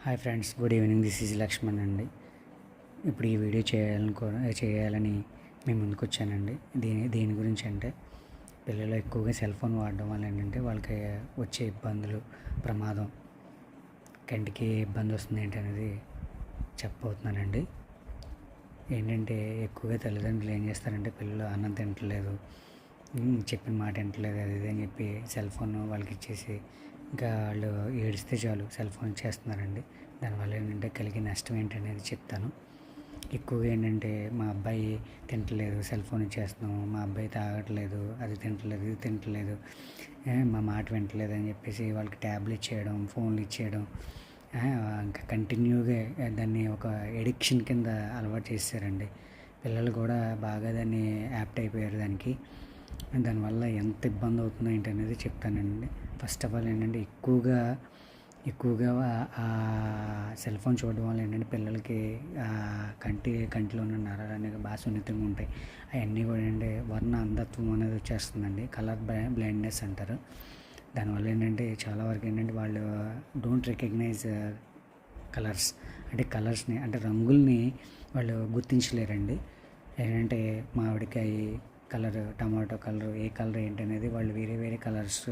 Hi friends, good evening. This is Lakshman అండి. ఇప్పుడు ఈ వీడియో చేయాలని మేము ముందుకు వచ్చానండి. దేని గురించి అంటే, పిల్లలు ఎక్కువగా సెల్ ఫోన్ వాడడం వల్ల ఏంటంటే వాళ్ళకి వచ్చే ఇబ్బందులు, ప్రమాదం, కంటికి ఏ ఇబ్బంది వస్తుంది ఏంటి అనేది చెప్పబోతున్నానండి. ఏంటంటే ఎక్కువగా తల్లిదండ్రులు ఏం చేస్తారంటే, పిల్లలు అన్నం తినట్లేదు, చెప్పిన మాట వింటలేదు, అది ఇది అని చెప్పి సెల్ ఫోన్ వాళ్ళకి ఇచ్చేసి ఇంకా వాళ్ళు ఏడిస్తే చాలు సెల్ ఫోన్ ఇచ్చేస్తున్నారండి. దానివల్ల ఏంటంటే కలిగే నష్టం ఏంటనేది చెప్తాను. ఎక్కువగా ఏంటంటే, మా అబ్బాయి తింటలేదు, సెల్ ఫోన్ ఇచ్చేస్తున్నాము, మా అబ్బాయి తాగట్లేదు, అది తింటలేదు, ఇది తింటలేదు, మా మాట వింటలేదు అని చెప్పేసి వాళ్ళకి ట్యాబ్లు ఇచ్చేయడం, ఫోన్లు ఇచ్చేయడం, ఇంకా కంటిన్యూగా దాన్ని ఒక ఎడిక్షన్ కింద అలవాటు చేశారండి. పిల్లలు కూడా బాగా దాన్ని యాప్ట్ అయిపోయారు దానికి. దానివల్ల ఎంత ఇబ్బంది అవుతుందో ఏంటి అనేది చెప్తానండి. ఫస్ట్ ఆఫ్ ఆల్ ఏంటంటే, ఎక్కువగా ఆ సెల్ ఫోన్ చూడడం వల్ల ఏంటంటే పిల్లలకి కంటిలో ఉన్న నరాలు అనేవి బాగా సున్నితంగా ఉంటాయి. అవన్నీ కూడా ఏంటంటే వర్ణ అంధత్వం అనేది వచ్చేస్తుందండి. కలర్ బ్లైండ్నెస్ అంటారు. దానివల్ల ఏంటంటే చాలా వరకు ఏంటంటే వాళ్ళు డోంట్ రికగ్నైజ్ కలర్స్, అంటే కలర్స్ని, అంటే రంగుల్ని వాళ్ళు గుర్తించలేరండి. ఏంటంటే మామిడికాయ కలర్, టమాటో కలర్, ఏ కలర్ ఏంటి అనేది వాళ్ళు వేరే వేరే కలర్స్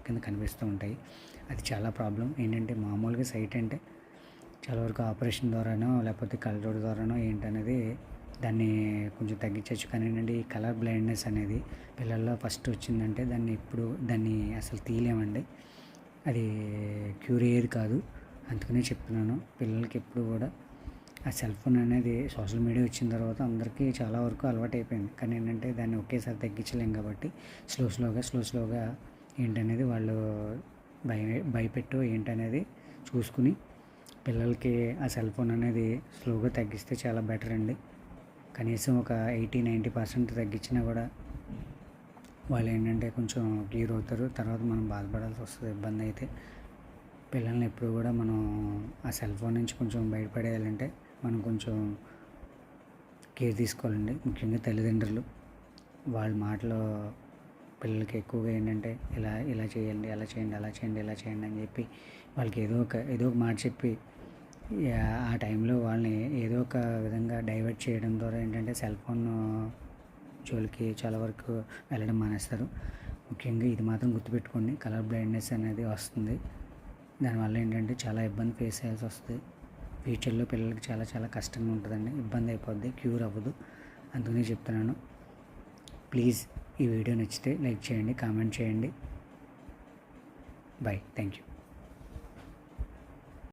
కింద కనిపిస్తూ ఉంటాయి. అది చాలా ప్రాబ్లం. ఏంటంటే మామూలుగా సైట్ అంటే చాలా వరకు ఆపరేషన్ ద్వారానో లేకపోతే కళ్ళజోడు ద్వారానో ఏంటనేది దాన్ని కొంచెం తగ్గించవచ్చు. కానీ ఏంటంటే ఈ కలర్ బ్లైండ్నెస్ అనేది పిల్లల్లో ఫస్ట్ వచ్చిందంటే దాన్ని అసలు తీయలేమండి. అది క్యూర్ అయ్యేది కాదు. అందుకనే చెప్తున్నాను, పిల్లలకి ఎప్పుడు కూడా ఆ సెల్ ఫోన్ అనేది సోషల్ మీడియా వచ్చిన తర్వాత అందరికీ చాలా వరకు అలవాటు అయిపోయింది. కానీ ఏంటంటే దాన్ని ఒకేసారి తగ్గించలేం కాబట్టి స్లోగా ఏంటనేది వాళ్ళు భయపెట్టు ఏంటనేది చూసుకుని పిల్లలకి ఆ సెల్ ఫోన్ అనేది స్లోగా తగ్గిస్తే చాలా బెటర్ అండి. కనీసం ఒక 80-90% తగ్గించినా కూడా వాళ్ళు ఏంటంటే కొంచెం క్లియర్ అవుతారు. తర్వాత మనం బాధపడాల్సి వస్తుంది ఇబ్బంది అయితే. పిల్లల్ని ఎప్పుడు కూడా మనం ఆ సెల్ ఫోన్ నుంచి కొంచెం బయటపడేయాలంటే మనం కొంచెం కేర్ తీసుకోవాలండి. ముఖ్యంగా తల్లిదండ్రులు వాళ్ళ మాటలు పిల్లలకి ఎక్కువగా ఏంటంటే ఇలా చేయండి, అలా చేయండి, అలా చేయండి, ఇలా చేయండి అని చెప్పి వాళ్ళకి ఏదో ఒక మాట చెప్పి ఆ టైంలో వాళ్ళని ఏదో ఒక విధంగా డైవర్ట్ చేయడం ద్వారా ఏంటంటే సెల్ ఫోన్ జోలికి చాలా వరకు వెళ్ళడం మానేస్తారు. ముఖ్యంగా ఇది మాత్రం గుర్తుపెట్టుకోండి, కలర్ బ్లైండ్నెస్ అనేది వస్తుంది. దానివల్ల ఏంటంటే చాలా ఇబ్బంది ఫేస్ చేయాల్సి వస్తుంది. ఫ్యూచర్లో పిల్లలకి చాలా చాలా కష్టంగా ఉంటుందండి, ఇబ్బంది అయిపోద్ది, క్యూర్ అవ్వదు. అందుకనే చెప్తున్నాను. ప్లీజ్ ఈ వీడియో నచ్చితే లైక్ చేయండి, కామెంట్ చేయండి. Bye, thank you.